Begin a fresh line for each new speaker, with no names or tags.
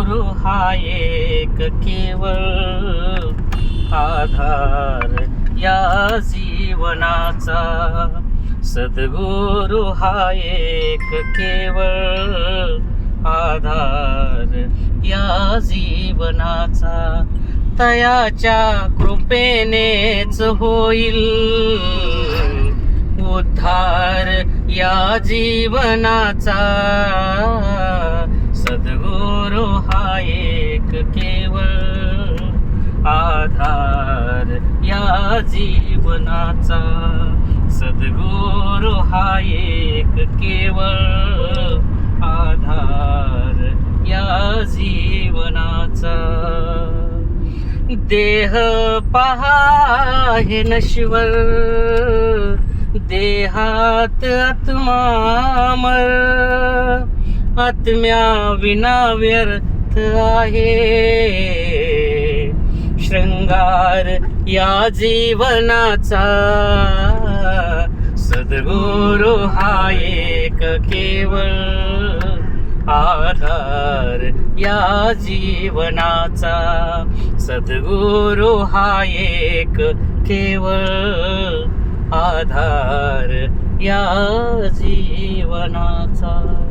सद्गुरु हा एक केवळ आधार या जीवनाचा. सद्गुरु हा एक केवळ आधार या जीवनाचा. तयाच्या कृपेनेच होईल उद्धार या जीवनाचा. सद्गुरु हा एक केवळ आधार या जीवनाचा. सद्गुरु हा एक केवळ आधार या जीवनाचा. देह पहा हे नश्वर, देहात आत्मा अमर. आत्म्या विना व्यर्थ आहे शृंगार या जीवनाचा. सद्गुरु हा एक केवळ आधार या जीवनाचा. सद्गुरु हा एक केवळ आधार या जीवनाचा.